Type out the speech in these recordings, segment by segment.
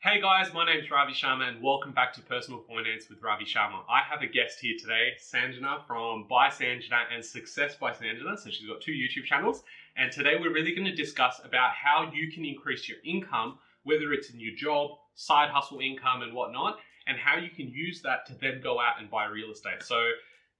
Hey guys, my name's Ravi Sharma and welcome back to Personal Finance with Ravi Sharma. I have a guest here today, Sanjana from By Sanjna and Success by Sanjana. So she's got two YouTube channels, and today we're really going to discuss about how you can increase your income, whether it's in your job, side hustle income and whatnot, and how you can use that to then go out and buy real estate. So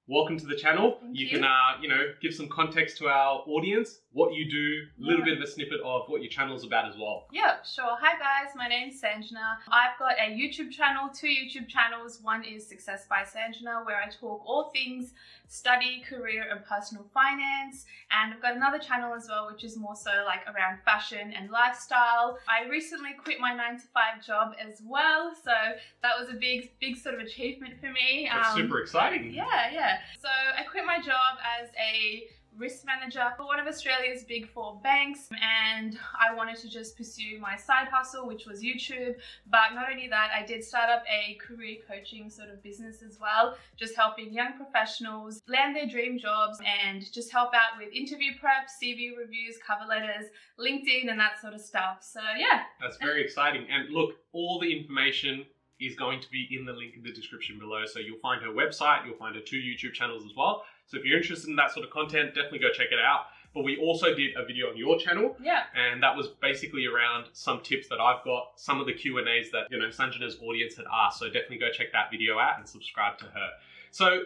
welcome to the channel. Thank you you. can give some context to our audience, what you do, a little bit of a snippet of what your channel's about as well. Yeah, sure. Hi guys, my name's Sanjna. I've got a YouTube channel, two YouTube channels. One is Success by Sanjana, where I talk all things study, career and personal finance. And I've got another channel as well, which is more so like around fashion and lifestyle. I recently quit my 9-to-5 job as well. So that was a big sort of achievement for me. That's super exciting. Yeah. So I quit my job as a risk manager for one of Australia's big four banks, and I wanted to just pursue my side hustle, which was YouTube. But not only that, I did start up a career coaching sort of business as well, just helping young professionals land their dream jobs and just help out with interview prep, CV reviews, cover letters, LinkedIn and that sort of stuff. So yeah. That's very exciting. And look, all the information is going to be in the link in the description below. So you'll find her website, you'll find her two YouTube channels as well. So if you're interested in that sort of content, definitely go check it out. But we also did a video on your channel. Yeah. And that was basically around some tips that I've got, some of the Q&As that, Sanjana's audience had asked. So definitely go check that video out and subscribe to her. So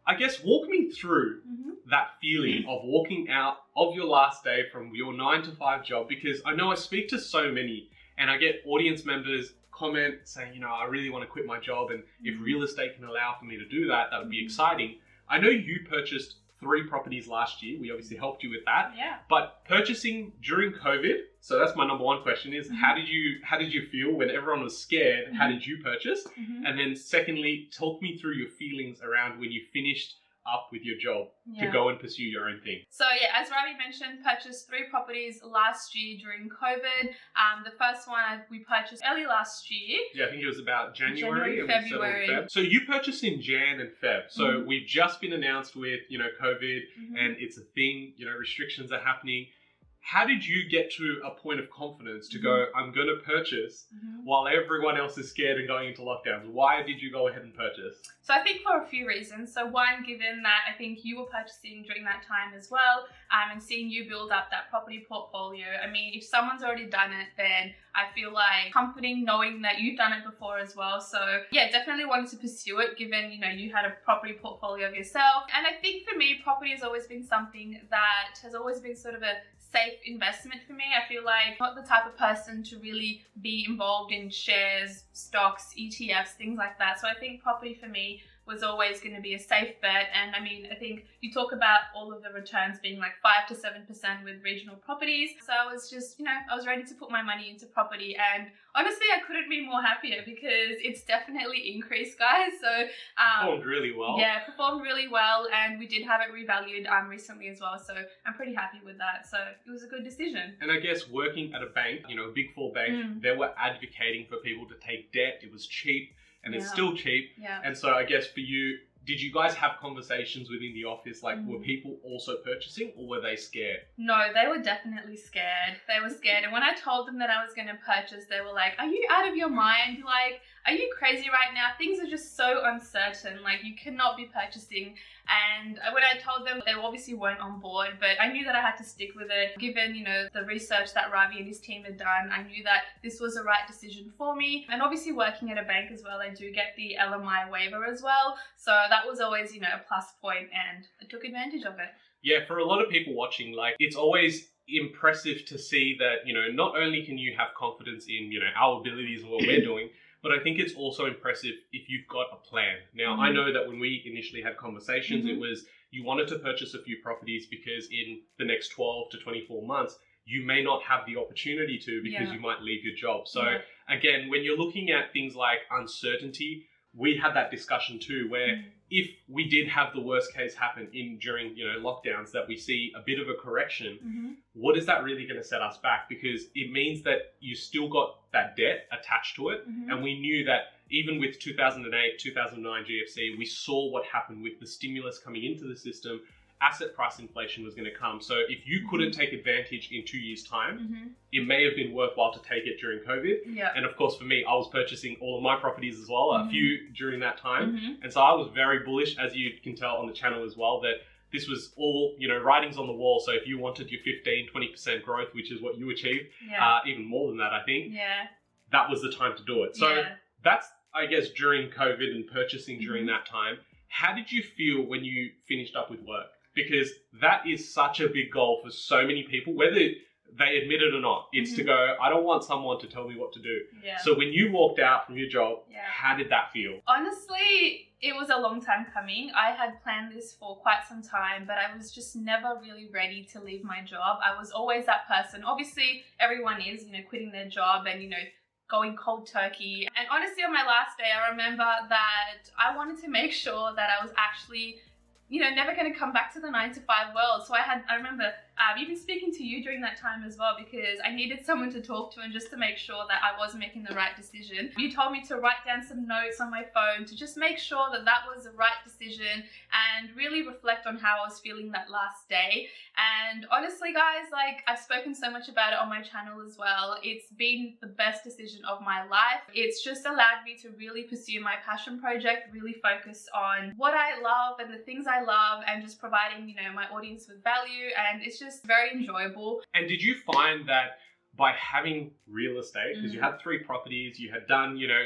I guess walk me through that feeling of walking out of your last day from your 9-to-5 job, because I know I speak to so many and I get audience members comment saying, I really want to quit my job, and if real estate can allow for me to do that, that would be exciting. I know you purchased 3 properties last year. We obviously helped you with that. Yeah. But purchasing during COVID, so that's my number one question is, how did you feel when everyone was scared? How did you purchase? And then secondly, talk me through your feelings around when you finished up with your job to go and pursue your own thing. So yeah, as Ravi mentioned, purchased 3 properties last year during COVID. The first one we purchased early last year. Yeah, I think it was about January, February. Feb. So you purchased in Jan and Feb. So we've just been announced with, COVID and it's a thing, restrictions are happening. How did you get to a point of confidence to go, I'm going to purchase while everyone else is scared and going into lockdowns? Why did you go ahead and purchase? So I think for a few reasons. So one, given that I think you were purchasing during that time as well, and seeing you build up that property portfolio. I mean, if someone's already done it, then I feel like comforting knowing that you've done it before as well. So yeah, definitely wanted to pursue it given, you had a property portfolio of yourself. And I think for me, property has always been something that has always been sort of a safe investment for me. I feel like I'm not the type of person to really be involved in shares, stocks, ETFs, things like that. So I think property for me was always going to be a safe bet. And I mean, I think you talk about all of the returns being like 5 to 7% with regional properties. So I was just, I was ready to put my money into property, and honestly, I couldn't be more happier because it's definitely increased, guys. So performed really well. Yeah, performed really well, and we did have it revalued recently as well. So I'm pretty happy with that. So it was a good decision. And I guess working at a bank, a big four bank, they were advocating for people to take debt. It was cheap. And it's still cheap. Yeah. And so I guess for you, did you guys have conversations within the office? Like, were people also purchasing, or were they scared? No, they were definitely scared. They were scared. And when I told them that I was going to purchase, they were like, are you out of your mind? Like, are you crazy right now? Things are just so uncertain. Like, you cannot be purchasing. And when I told them, they obviously weren't on board, but I knew that I had to stick with it. Given, the research that Ravi and his team had done, I knew that this was the right decision for me. And obviously working at a bank as well, I do get the LMI waiver as well. So that was always, a plus point, and I took advantage of it. Yeah, for a lot of people watching, like, it's always impressive to see that, not only can you have confidence in, our abilities and what we're doing, but I think it's also impressive if you've got a plan. Now, I know that when we initially had conversations, it was you wanted to purchase a few properties because in the next 12 to 24 months, you may not have the opportunity to because you might leave your job. So again, when you're looking at things like uncertainty, we had that discussion too, where if we did have the worst case happen during lockdowns, that we see a bit of a correction, what is that really going to set us back? Because it means that you still got that debt attached to it. And we knew that even with 2008, 2009 GFC, we saw what happened with the stimulus coming into the system asset price inflation was going to come. So if you couldn't take advantage in 2 years' time, it may have been worthwhile to take it during COVID. Yeah. And of course, for me, I was purchasing all of my properties as well, a few during that time. And so I was very bullish, as you can tell on the channel as well, that this was all, you know, writings on the wall. So if you wanted your 15-20% growth, which is what you achieved, even more than that, I think, that was the time to do it. So that's, I guess, during COVID and purchasing during that time. How did you feel when you finished up with work? Because that is such a big goal for so many people, whether they admit it or not. It's to go, I don't want someone to tell me what to do. So when you walked out from your job, how did that feel? Honestly, it was a long time coming. I had planned this for quite some time, but I was just never really ready to leave my job. I was always that person. Obviously, everyone is, you know, quitting their job and, you know, going cold turkey. And honestly, on my last day, I remember that I wanted to make sure that I was actually, you know, never going to come back to the 9-to-5 world. So I remember even speaking to you during that time as well, because I needed someone to talk to and just to make sure that I was making the right decision. You told me to write down some notes on my phone to just make sure that that was the right decision and really reflect on how I was feeling that last day. And honestly, guys, like, I've spoken so much about it on my channel as well. It's been the best decision of my life. It's just allowed me to really pursue my passion project, really focus on what I love and the things I love, and just providing, you know, my audience with value. And it's just very enjoyable. And did you find that by having real estate, because you had 3 properties, you had done, you know,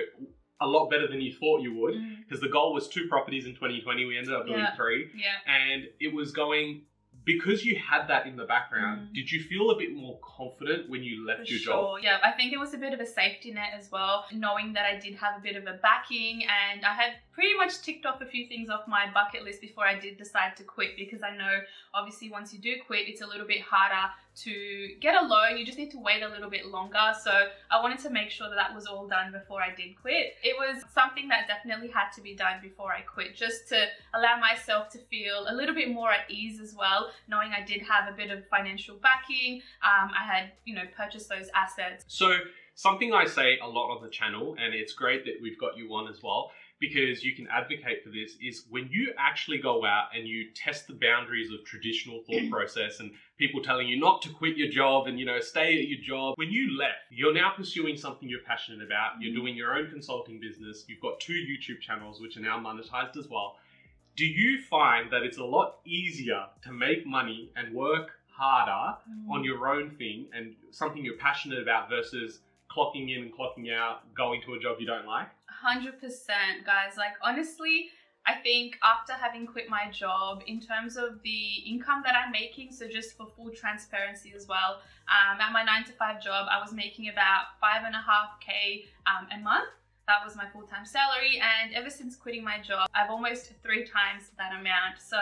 a lot better than you thought you would, because the goal was 2 properties in 2020, we ended up doing 3. And it was going, because you had that in the background, did you feel a bit more confident when you left your job? Yeah, I think it was a bit of a safety net as well, knowing that I did have a bit of a backing, and I had pretty much ticked off a few things off my bucket list before I did decide to quit, because I know obviously once you do quit, it's a little bit harder to get a loan. You just need to wait a little bit longer. So I wanted to make sure that that was all done before I did quit. It was something that definitely had to be done before I quit, just to allow myself to feel a little bit more at ease as well, knowing I did have a bit of financial backing. I had, you know, purchased those assets. So something I say a lot on the channel, and it's great that we've got you on as well, because you can advocate for this, is when you actually go out and you test the boundaries of traditional thought process and people telling you not to quit your job and, you know, stay at your job. When you left, you're now pursuing something you're passionate about. You're doing your own consulting business. You've got 2 YouTube channels, which are now monetized as well. Do you find that it's a lot easier to make money and work harder on your own thing and something you're passionate about versus clocking in and clocking out, going to a job you don't like? 100%, guys. Like, honestly, I think after having quit my job, in terms of the income that I'm making, so just for full transparency as well, at my 9-to-5 job, I was making about 5.5K a month. That was my full-time salary, and ever since quitting my job, I've almost 3 times that amount. So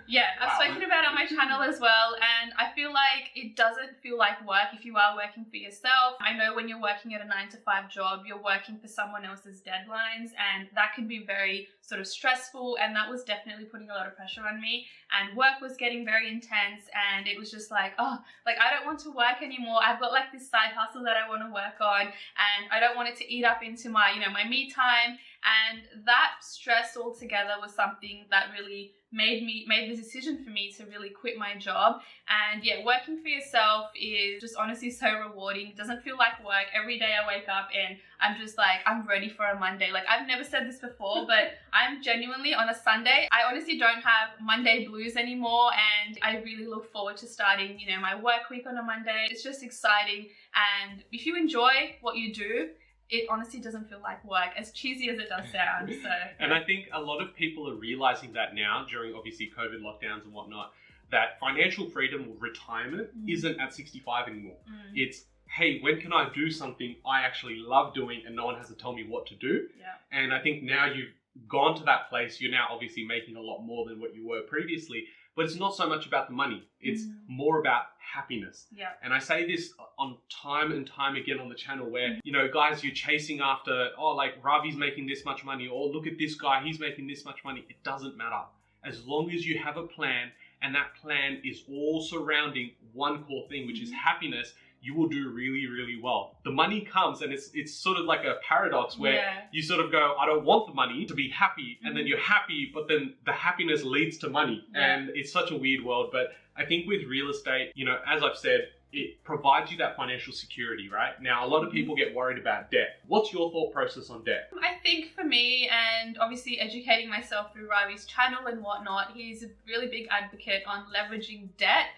yeah, I've spoken about it on my channel as well, and I feel like it doesn't feel like work if you are working for yourself. I know when you're working at a 9-to-5 job, you're working for someone else's deadlines, and that can be very sort of stressful, and that was definitely putting a lot of pressure on me. And work was getting very intense, and it was just like, oh, like, I don't want to work anymore. I've got like this side hustle that I want to work on, and I don't want it to eat up into my, you know, my me time. And that stress altogether was something that really made the decision for me to really quit my job. And yeah, working for yourself is just honestly so rewarding. It doesn't feel like work. Every day I wake up and I'm just like, I'm ready for a Monday. Like, I've never said this before, but I'm genuinely, on a Sunday, I honestly don't have Monday blues anymore, and I really look forward to starting, you know, my work week on a Monday. It's just exciting, and if you enjoy what you do, it honestly doesn't feel like work, as cheesy as it does sound. So, and I think a lot of people are realizing that now during obviously COVID lockdowns and whatnot, that financial freedom or retirement isn't at 65 anymore. It's, hey, when can I do something I actually love doing and no one has to tell me what to do? And I think now you've gone to that place, you're now obviously making a lot more than what you were previously, but it's not so much about the money. It's more about happiness. And I say this on time and time again on the channel where, you know, guys, you're chasing after, oh, like Ravi's making this much money, or look at this guy, he's making this much money. It doesn't matter. As long as you have a plan, and that plan is all surrounding one core thing, which is happiness, you will do really, really well. The money comes, and it's sort of like a paradox where you sort of go, I don't want the money to be happy, and then you're happy, but then the happiness leads to money. And it's such a weird world. But I think with real estate, you know, as I've said, it provides you that financial security, right? Now, a lot of people get worried about debt. What's your thought process on debt? I think for me, and obviously educating myself through Ravi's channel and whatnot, he's a really big advocate on leveraging debt,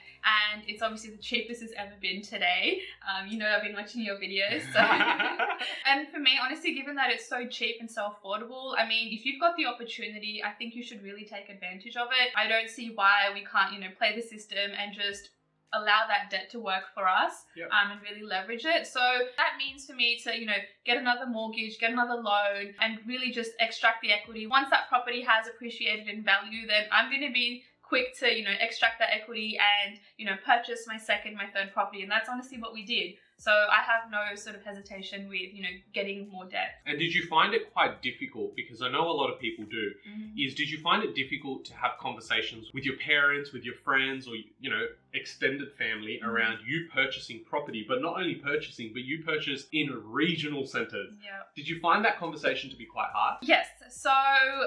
and it's obviously the cheapest it's ever been today. You know, I've been watching your videos. So. And for me, honestly, given that it's so cheap and so affordable, I mean, if you've got the opportunity, I think you should really take advantage of it. I don't see why we can't, you know, play the system and just allow that debt to work for us and really leverage it. So that means for me to, you know, get another mortgage, get another loan, and really just extract the equity. Once that property has appreciated in value, then I'm going to be quick to, you know, extract that equity and, you know, purchase my second, my third property. And that's honestly what we did. So I have no sort of hesitation with, you know, getting more debt. And did you find it quite difficult? Because I know a lot of people do. Did you find it difficult to have conversations with your parents, with your friends, or, you know, extended family around you purchasing property, but not only purchasing, but you purchase in regional centres? Did you find that conversation to be quite hard? Yes. So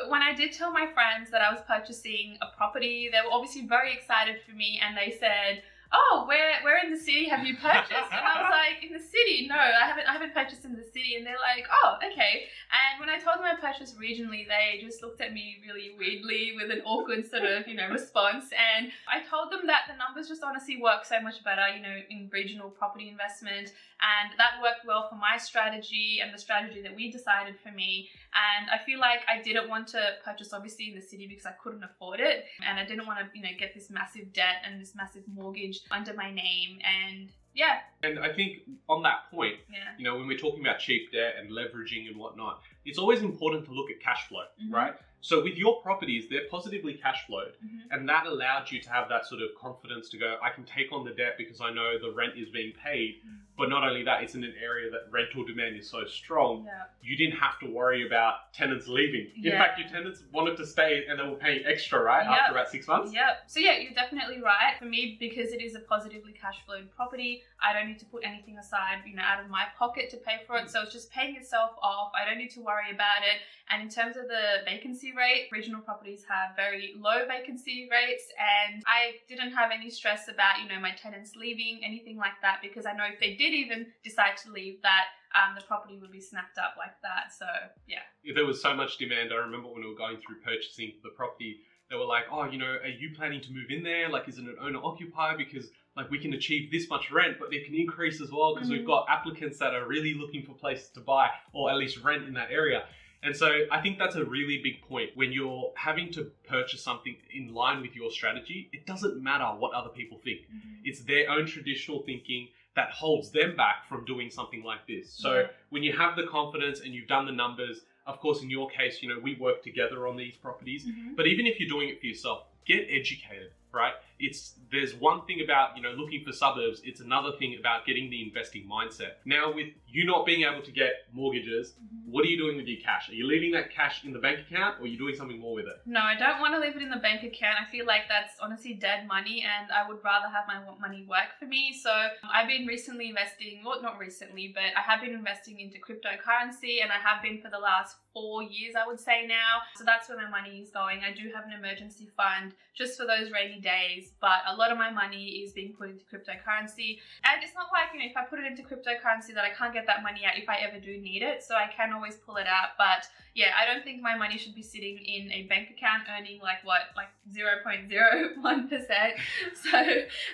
when I did tell my friends that I was purchasing a property, they were obviously very excited for me, and they said, oh, where in the city have you purchased? And I was like, in the city? No, I haven't purchased in the city. And they're like, oh, okay. And when I told them I purchased regionally, they just looked at me really weirdly with an awkward sort of, you know, response. And I told them that the numbers just honestly work so much better, you know, in regional property investment. And that worked well for my strategy and the strategy that we decided for me. And I feel like I didn't want to purchase obviously in the city because I couldn't afford it. And I didn't want to, you know, get this massive debt and this massive mortgage under my name. And and I think on that point, you know, when we're talking about cheap debt and leveraging and whatnot, it's always important to look at cash flow, right? So with your properties, they're positively cash flowed, and that allowed you to have that sort of confidence to go, I can take on the debt because I know the rent is being paid. But not only that, it's in an area that rental demand is so strong, you didn't have to worry about tenants leaving. In fact, your tenants wanted to stay and they were paying extra, right? After about 6 months? So yeah, you're definitely right. For me, because it is a positively cash flowed property, I don't need to put anything aside, you know, out of my pocket to pay for it. So it's just paying itself off. I don't need to worry about it. And in terms of the vacancy rate, regional properties have very low vacancy rates, and I didn't have any stress about, you know, my tenants leaving, anything like that, because I know if they did even decide to leave, that the property would be snapped up like that. So there was so much demand. I remember when we were going through purchasing the property, they were like, oh, you know, are you planning to move in there? Like, is it an owner occupier? Because like we can achieve this much rent, but it can increase as well because we've got applicants that are really looking for places to buy or at least rent in that area. And so I think that's a really big point. When you're having to purchase something in line with your strategy, it doesn't matter what other people think. It's their own traditional thinking that holds them back from doing something like this. So when you have the confidence and you've done the numbers, of course, in your case, you know, we work together on these properties, but even if you're doing it for yourself, get educated, right? There's one thing about, you know, looking for suburbs. It's another thing about getting the investing mindset. Now, with you not being able to get mortgages, what are you doing with your cash? Are you leaving that cash in the bank account, or are you doing something more with it? No, I don't want to leave it in the bank account. I feel like that's honestly dead money, and I would rather have my money work for me. So I've been recently investing, well, not recently, but I have been investing into cryptocurrency, and I have been for the last 4 years, I would say now. So that's where my money is going. I do have an emergency fund just for those rainy days, but a lot of my money is being put into cryptocurrency. And it's not like, you know, if I put it into cryptocurrency that I can't get that money out if I ever do need it. So I can always pull it out. But yeah, I don't think my money should be sitting in a bank account earning like 0.01%. So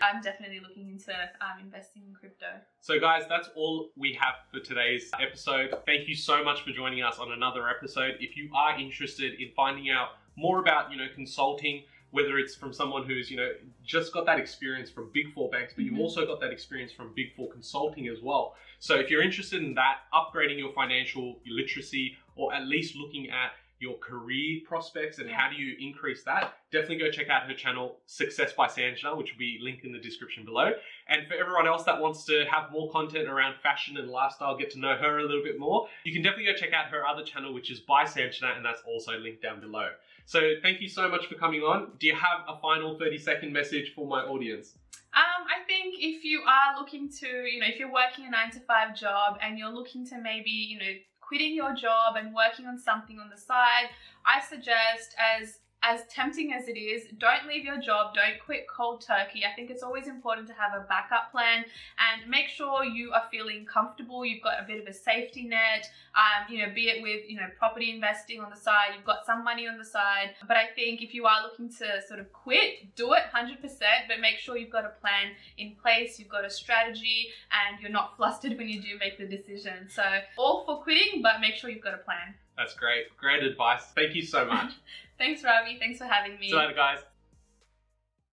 I'm definitely looking into investing in crypto. So guys, that's all we have for today's episode. Thank you so much for joining us on another episode. If you are interested in finding out more about, you know, consulting, whether it's from someone who's, you know, just got that experience from Big Four banks, but you've also got that experience from Big Four consulting as well. So if you're interested in that, upgrading your financial literacy, or at least looking at your career prospects and how do you increase that, definitely go check out her channel, Success by Sanjna, which will be linked in the description below. And for everyone else that wants to have more content around fashion and lifestyle, get to know her a little bit more, you can definitely go check out her other channel, which is by Sanjna, and that's also linked down below. So thank you so much for coming on. Do you have a final 30-second message for my audience? I think if you are looking to, if you're working a 9-to-5 job and you're looking to maybe, quitting your job and working on something on the side, I suggest, as tempting as it is, don't leave your job, don't quit cold turkey. I think it's always important to have a backup plan and make sure you are feeling comfortable, you've got a bit of a safety net, be it with, property investing on the side, you've got some money on the side. But I think if you are looking to sort of quit, do it 100%, but make sure you've got a plan in place, you've got a strategy, and you're not flustered when you do make the decision. So all for quitting, but make sure you've got a plan. That's great. Great advice. Thank you so much. Thanks, Ravi. Thanks for having me. See you later, guys.